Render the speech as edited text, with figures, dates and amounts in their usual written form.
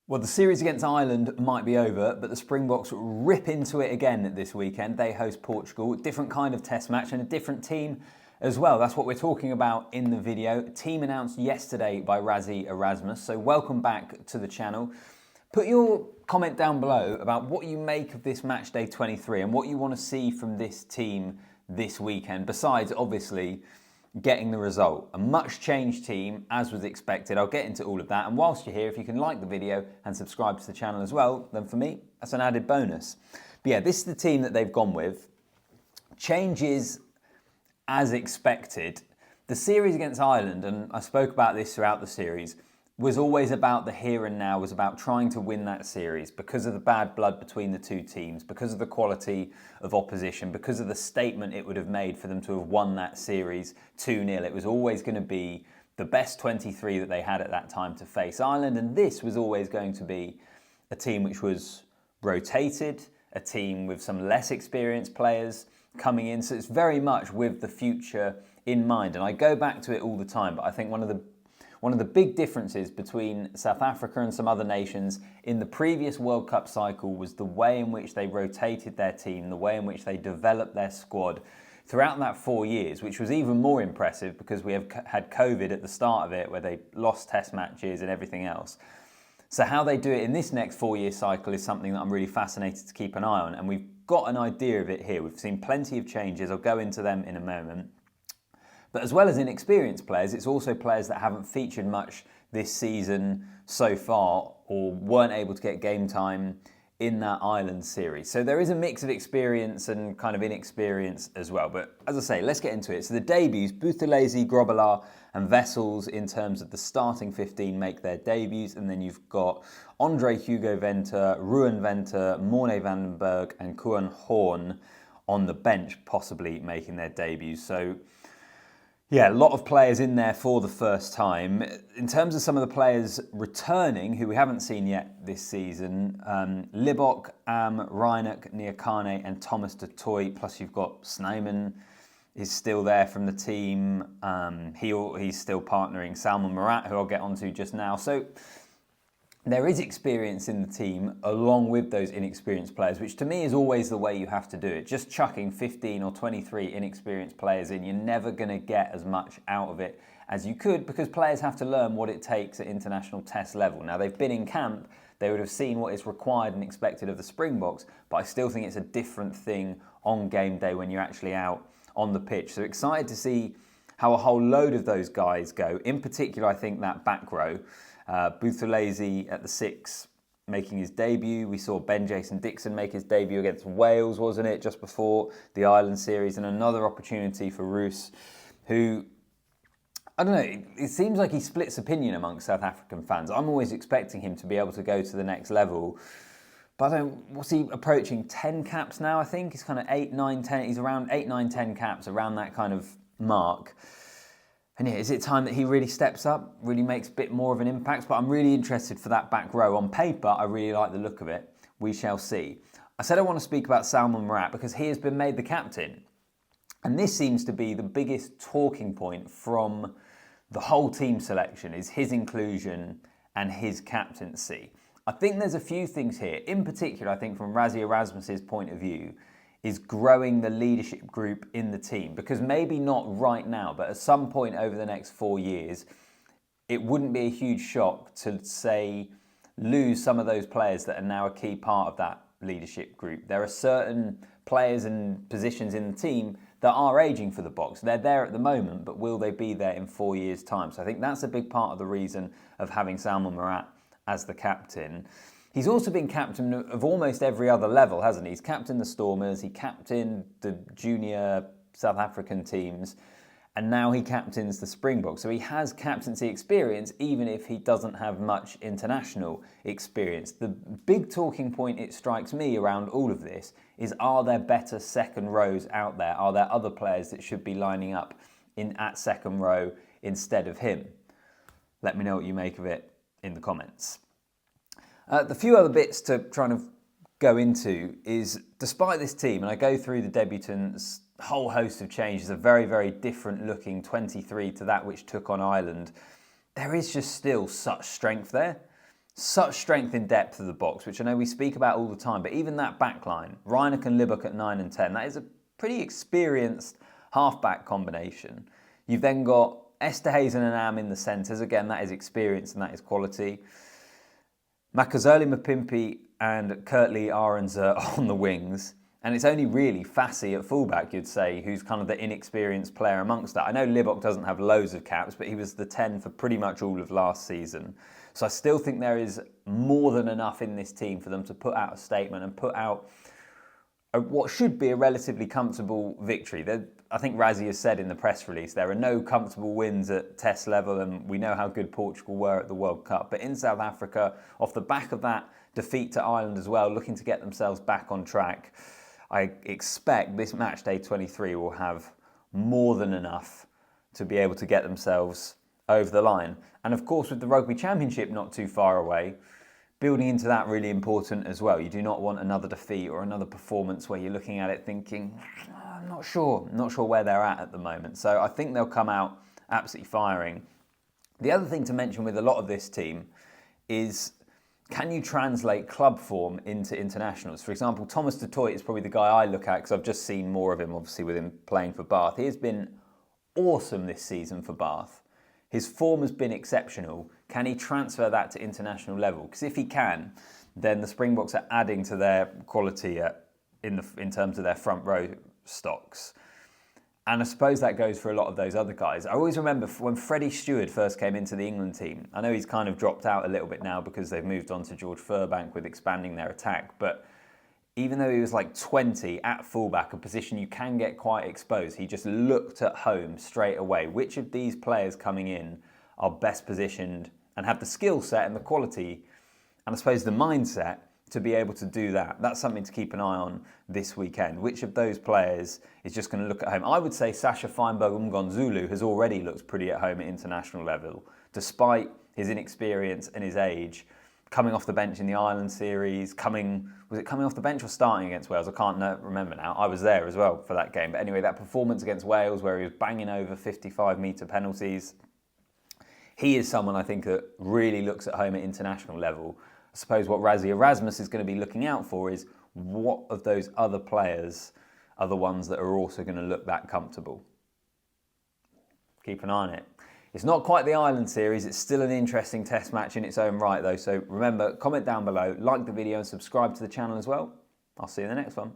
Well, the series against Ireland might be over, but the Springboks rip into it again this weekend. They host Portugal, different kind of test match and a different team as well. That's what we're talking about in the video. Team announced yesterday by Rassie Erasmus. So welcome back to the channel. Put your comment down below about what you make of this match day 23 and what you want to see from this team this weekend, besides obviously getting the result. A much changed team, as was expected. I'll get into all of that. And whilst you're here, if you can like the video and subscribe to the channel as well, then for me, that's an added bonus. But yeah, this is the team that they've gone with. Changes as expected. The series against Ireland, and I spoke about this throughout the series, was always about the here and now, was about trying to win that series because of the bad blood between the two teams, because of the quality of opposition, because of the statement it would have made for them to have won that series 2-0. It was always going to be the best 23 that they had at that time to face Ireland, and this was always going to be a team which was rotated, a team with some less experienced players coming in, so it's very much with the future in mind. And I go back to it all the time, but I think one of the big differences between South Africa and some other nations in the previous World Cup cycle was the way in which they rotated their team, the way in which they developed their squad throughout that 4 years, which was even more impressive because we have had COVID at the start of it, where they lost test matches and everything else. So how they do it in this next 4-year cycle is something that I'm really fascinated to keep an eye on, and we've got an idea of it here. We've seen plenty of changes. I'll go into them in a moment. But as well as inexperienced players, it's also players that haven't featured much this season so far or weren't able to get game time in that Ireland series. So there is a mix of experience and kind of inexperience as well. But as I say, let's get into it. So the debuts, Buthelezi, Grobbelaar and Wessels in terms of the starting 15 make their debuts. And then you've got Andre Hugo Venter, Ruan Venter, Morne van den Berg and Koen Horn on the bench, possibly making their debuts. So yeah, a lot of players in there for the first time. In terms of some of the players returning, who we haven't seen yet this season, Libbok, Reinach, Niakane and Thomas du Toit, plus you've got Snyman is still there from the team. He's still partnering Salmaan Moerat, who I'll get onto just now. So there is experience in the team along with those inexperienced players, which to me is always the way you have to do it. Just chucking 15 or 23 inexperienced players in, you're never going to get as much out of it as you could, because players have to learn what it takes at international test level. Now, they've been in camp, they would have seen what is required and expected of the Springboks, but I still think it's a different thing on game day when you're actually out on the pitch. So excited to see how a whole load of those guys go. In particular, I think that back row, Buthelezi at the 6 making his debut. We saw Ben Jason Dixon make his debut against Wales, wasn't it, just before the Ireland series, and another opportunity for Roos, who, I don't know, it seems like he splits opinion amongst South African fans. I'm always expecting him to be able to go to the next level, but I don't, what's he approaching, 10 caps now, I think? He's kind of 8, 9, 10, he's around 8, 9, 10 caps, around that kind of mark. And yeah, is it time that he really steps up, really makes a bit more of an impact? But I'm really interested for that back row. On paper, I really like the look of it. We shall see. I said I want to speak about Salmaan Moerat because he has been made the captain. And this seems to be the biggest talking point from the whole team selection, is his inclusion and his captaincy. I think there's a few things here. In particular, I think from Rassie Erasmus's point of view, is growing the leadership group in the team. Because maybe not right now, but at some point over the next 4 years, it wouldn't be a huge shock to, say, lose some of those players that are now a key part of that leadership group. There are certain players and positions in the team that are aging for the Boks. They're there at the moment, but will they be there in 4 years' time? So I think that's a big part of the reason of having Salmaan Moerat as the captain. He's also been captain of almost every other level, hasn't he? He's captained the Stormers, he captained the junior South African teams, and now he captains the Springboks. So he has captaincy experience, even if he doesn't have much international experience. The big talking point, it strikes me, around all of this is, are there better second rows out there? Are there other players that should be lining up at second row instead of him? Let me know what you make of it in the comments. The few other bits to try and go into is, despite this team, and I go through the debutants, whole host of changes, a very, very different looking 23 to that which took on Ireland, there is just still such strength there. Such strength in depth of the box, which I know we speak about all the time, but even that back line, Reinach and Libbok at 9 and 10, that is a pretty experienced half-back combination. You've then got Esterhuizen and Am in the centres. Again, that is experience and that is quality. Makazole Mapimpi and Kurtley Ahrens are on the wings. And it's only really Fassi at fullback, you'd say, who's kind of the inexperienced player amongst that. I know Libbok doesn't have loads of caps, but he was the 10 for pretty much all of last season. So I still think there is more than enough in this team for them to put out a statement and put out what should be a relatively comfortable victory. I think Rassie has said in the press release, there are no comfortable wins at test level, and we know how good Portugal were at the World Cup. But in South Africa, off the back of that defeat to Ireland as well, looking to get themselves back on track, I expect this match day 23 will have more than enough to be able to get themselves over the line. And of course, with the Rugby Championship not too far away, building into that really important as well. You do not want another defeat or another performance where you're looking at it thinking, I'm not sure where they're at the moment. So I think they'll come out absolutely firing. The other thing to mention with a lot of this team is, can you translate club form into internationals? For example, Thomas du Toit is probably the guy I look at because I've just seen more of him, obviously, with him playing for Bath. He has been awesome this season for Bath. His form has been exceptional. Can he transfer that to international level? Because if he can, then the Springboks are adding to their quality in terms of their front row stocks. And I suppose that goes for a lot of those other guys. I always remember when Freddie Stewart first came into the England team. I know he's kind of dropped out a little bit now because they've moved on to George Furbank with expanding their attack. But even though he was like 20 at fullback, a position you can get quite exposed, he just looked at home straight away. Which of these players coming in are best positioned and have the skill set and the quality and I suppose the mindset to be able to do that? That's something to keep an eye on this weekend. Which of those players is just going to look at home? I would say Sasha Feinberg Umgonzulu has already looked pretty at home at international level, despite his inexperience and his age. Coming off the bench in the Ireland series, was it coming off the bench or starting against Wales? I can't remember now. I was there as well for that game. But anyway, that performance against Wales where he was banging over 55-metre penalties, he is someone I think that really looks at home at international level. I suppose what Rassie Erasmus is going to be looking out for is what of those other players are the ones that are also going to look that comfortable. Keep an eye on it. It's not quite the Ireland series. It's still an interesting test match in its own right, though. So remember, comment down below, like the video and subscribe to the channel as well. I'll see you in the next one.